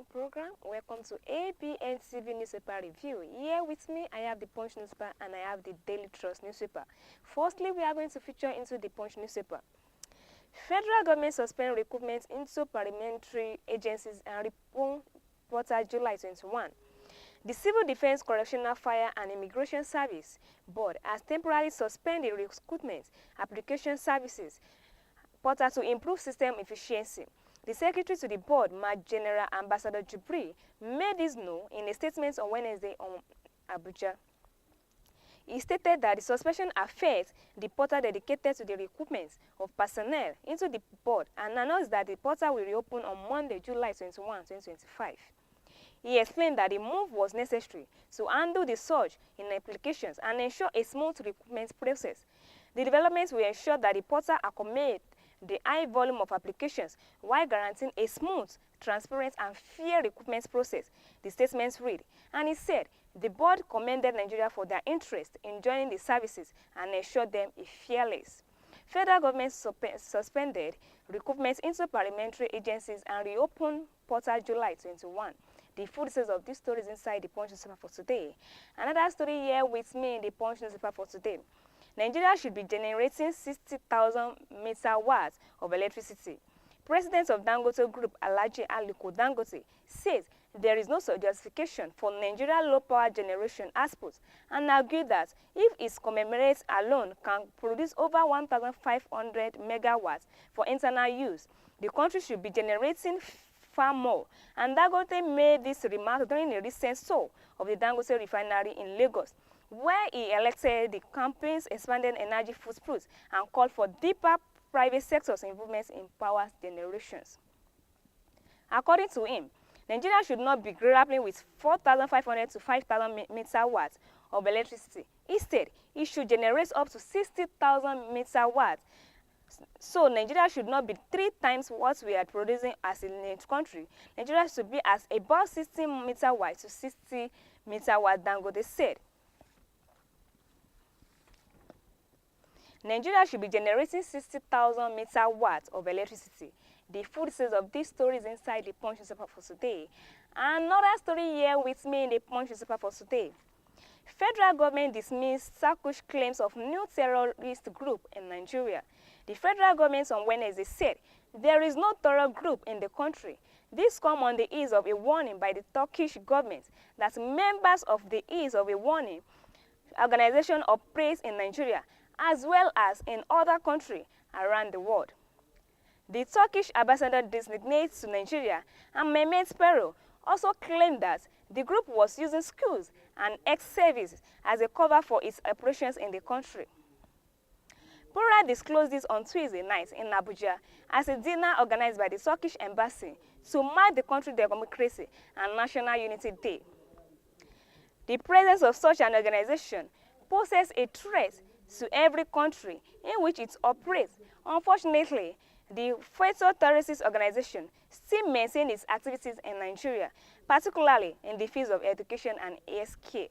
morning program. Welcome to Abntv newspaper review. Here with me, I have the Punch newspaper and I have the Daily Trust newspaper. Firstly, we are going to feature into the Punch newspaper. Federal government suspend recruitment into parliamentary agencies and reopen portal July 21. The Civil Defense Correctional Fire and Immigration Service Board has temporarily suspended recruitment application services portal to improve system efficiency. The Secretary to the Board, General Ambassador Jubril, made this known in a statement on Wednesday on Abuja. He stated that the suspension affects the portal dedicated to the recruitment of personnel into the board and announced that the portal will reopen on Monday, July 21, 2025. He explained that the move was necessary to handle the surge in applications and ensure a smooth recruitment process. The developments will ensure that the portal accommodates the high volume of applications while guaranteeing a smooth, transparent and fair recruitment process, the statement read. And he said the board commended Nigeria for their interest in joining the services and ensured them a fearless. Federal government suspended recruitment into parliamentary agencies and reopened portal July 21. The full details of these stories inside the Punch newspaper for today. Another story here with me in the Punch newspaper for today. Nigeria should be generating 60,000 megawatts of electricity. President of Dangote Group, Alhaji Aliko Dangote, says there is no justification for Nigeria low power generation output and argued that if its conglomerates alone can produce over 1,500 megawatts for internal use, the country should be generating far more. And Dangote made this remark during a recent tour of the Dangote refinery in Lagos, where he elected the company's expanded energy footprint and called for deeper private sector's involvement in power generations. According to him, Nigeria should not be grappling with 4,500 to 5,000 megawatts of electricity. Instead, it should generate up to 60,000 megawatts. So Nigeria should not be 3 times what we are producing as a country. Nigeria should be as about 60 megawatts to 60 megawatts, Dangote said. Nigeria should be generating 60,000 megawatts of electricity. The full details of these stories inside the Punch newspaper for today. Another story here with me in the Punch newspaper for today. Federal government dismissed Sakush claims of new terrorist group in Nigeria. The federal government on Wednesday said there is no terror group in the country. This comes on the ease of a warning by the Turkish government that members of the ease of a warning organization operates in Nigeria as well as in other countries around the world. The Turkish ambassador designated to Nigeria, and Mehmet Pero, also claimed that the group was using schools and ex-service as a cover for its operations in the country. Pura disclosed this on Tuesday night in Abuja as a dinner organized by the Turkish embassy to mark the country's democracy and national unity day. The presence of such an organization poses a threat to every country in which it operates. Unfortunately, the fatal terrorist organization still maintains its activities in Nigeria, particularly in the fields of education and healthcare.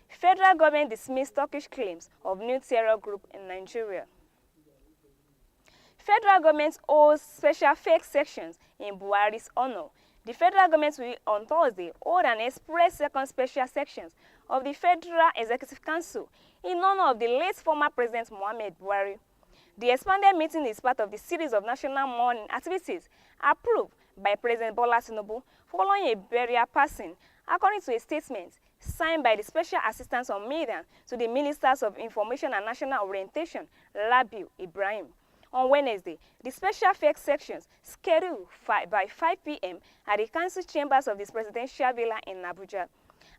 Federal government dismissed Turkish claims of new terror group in Nigeria. Federal government holds special fake sections in Buhari's honor. The federal government will on Thursday hold an express second special sections of the Federal Executive Council in honor of the late former President Muhammad Buhari. The expanded meeting is part of the series of national mourning activities approved by President Bola Tinubu following a burial passing, according to a statement signed by the Special Assistant on Media to the Ministers of Information and National Orientation, Rabiu Ibrahim. On Wednesday, the special fake sections scheduled by 5 p.m. at the council chambers of the Presidential Villa in Abuja.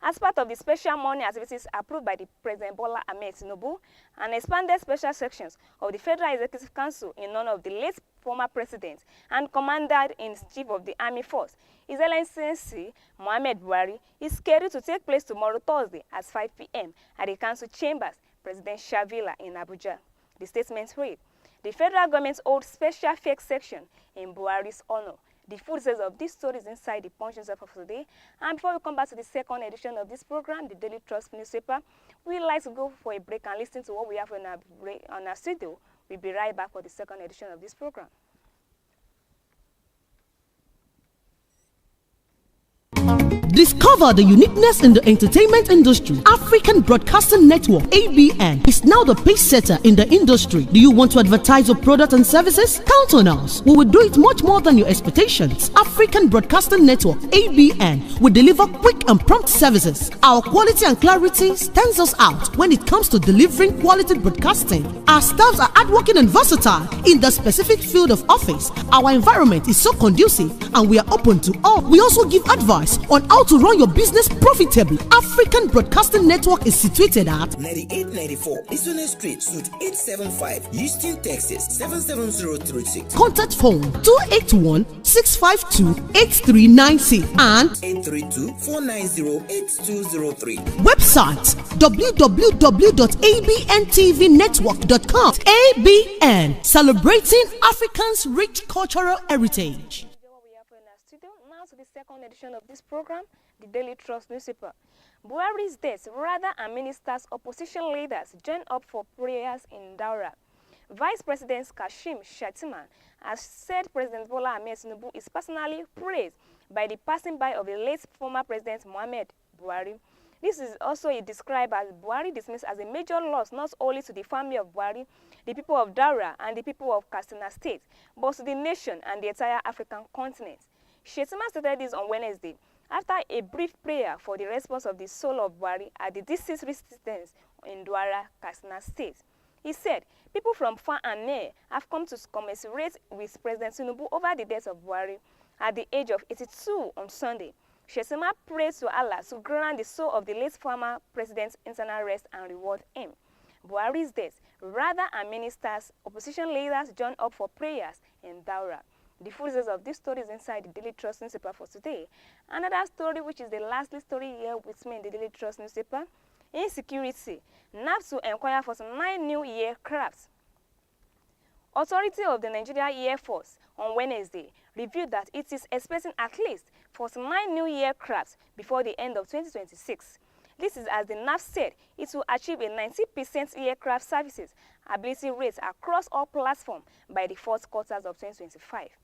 As part of the special morning activities approved by the President Bola Ahmed Tinubu, and expanded special sections of the Federal Executive Council in honor of the late former President and Commander-in-Chief of the Army Force, His Excellency Muhammad Buhari, is scheduled to take place tomorrow Thursday at 5 p.m. at the council chambers, Presidential Villa in Abuja. The statement read, the federal government holds special fake section in Buhari's honor. The full details of these stories inside the Punch newspaper for today. And before we come back to the second edition of this program, the Daily Trust newspaper, we'd like to go for a break and listen to what we have on our studio. We'll be right back for the second edition of this program. Discover the uniqueness in the entertainment industry. African Broadcasting Network (ABN) is now the pace setter in the industry. Do you want to advertise your product and services? Count on us. We will do it much more than your expectations. African Broadcasting Network (ABN) will deliver quick and prompt services. Our quality and clarity stands us out when it comes to delivering quality broadcasting. Our staffs are hardworking and versatile in the specific field of office. Our environment is so conducive and we are open to all. We also give advice on how to run your business profitably. African Broadcasting Network is situated at 9894 OSUN Street, Suite 875, Houston, Texas 77036. Contact phone 281-652-8396 and 832-490-8203. Website www.abntvnetwork.com. ABN, celebrating Africans' rich cultural heritage. Now to the second edition of this program, the Daily Trust newspaper. Buhari's death, rather, and ministers, opposition leaders join up for prayers in Daura. Vice President Kashim Shettima has said President Bola Ahmed Tinubu is personally praised by the passing by of the late former President Muhammad Buhari. This is also described as Buhari dismissed as a major loss not only to the family of Buhari, the people of Daura, and the people of Katsina State, but to the nation and the entire African continent. Shettima stated this on Wednesday after a brief prayer for the response of the soul of Buhari at the deceased residence in Daura, Katsina State. He said, people from far and near have come to commiserate with President Tinubu over the death of Buhari at the age of 82 on Sunday. Shettima prayed to Allah to grant the soul of the late former president's eternal rest and reward him. Buhari's death, rather, and ministers, opposition leaders joined up for prayers in Daura. The full details of this story is inside the Daily Trust newspaper for today. Another story, which is the last story here with me in the Daily Trust newspaper. Insecurity. NAP to inquire for some 9 new aircrafts. Authority of the Nigeria Air Force on Wednesday revealed that it is expecting at least 49 new aircrafts before the end of 2026. This is as the NAP said it will achieve a 90% aircraft services ability rate across all platforms by the fourth quarter of 2025.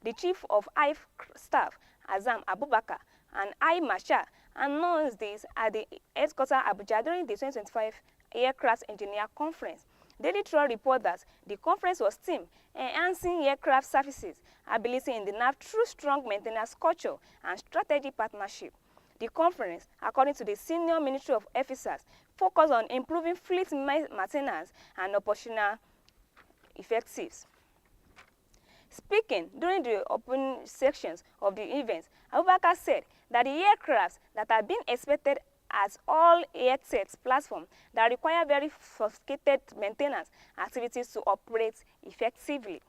The Chief of Air Staff, Azam Abubakar, and Air Marshal announced this at the headquarters Abuja during the 2025 Aircraft Engineer Conference. Daily Trust report that the conference was themed enhancing aircraft services ability in the NAP through strong maintenance culture and strategic partnership. The conference, according to the senior Ministry of Officers, focused on improving fleet maintenance and operational effectiveness. Speaking during the open sections of the event, Abubakar said that the aircrafts that are being expected at all airtech platforms that require very sophisticated maintenance activities to operate effectively.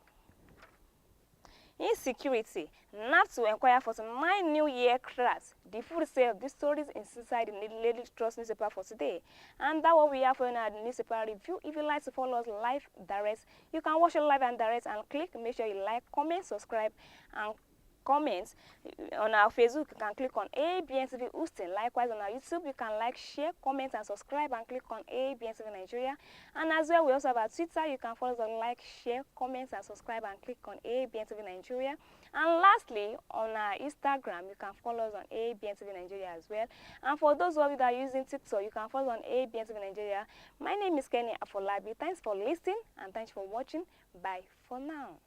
Insecurity. NAP to inquire for some 9 new aircrafts. The full sale of these stories is inside the Daily Trust newspaper for today. And that's what we have for the newspaper review. If you like to follow us live direct, you can watch it live and direct and click. Make sure you like, comment, subscribe, and comment. On our Facebook, you can click on Abntv Houston. Likewise, on our YouTube, you can like, share, comment, and subscribe, and click on Abntv Nigeria. And as well, we also have our Twitter. You can follow us on like, share, comment, and subscribe, and click on Abntv Nigeria. And lastly, on our Instagram, you can follow us on Abntv Nigeria as well. And for those of you that are using TikTok, you can follow us on Abntv Nigeria. My name is Kenny Afolabi. Thanks for listening, and thanks for watching. Bye for now.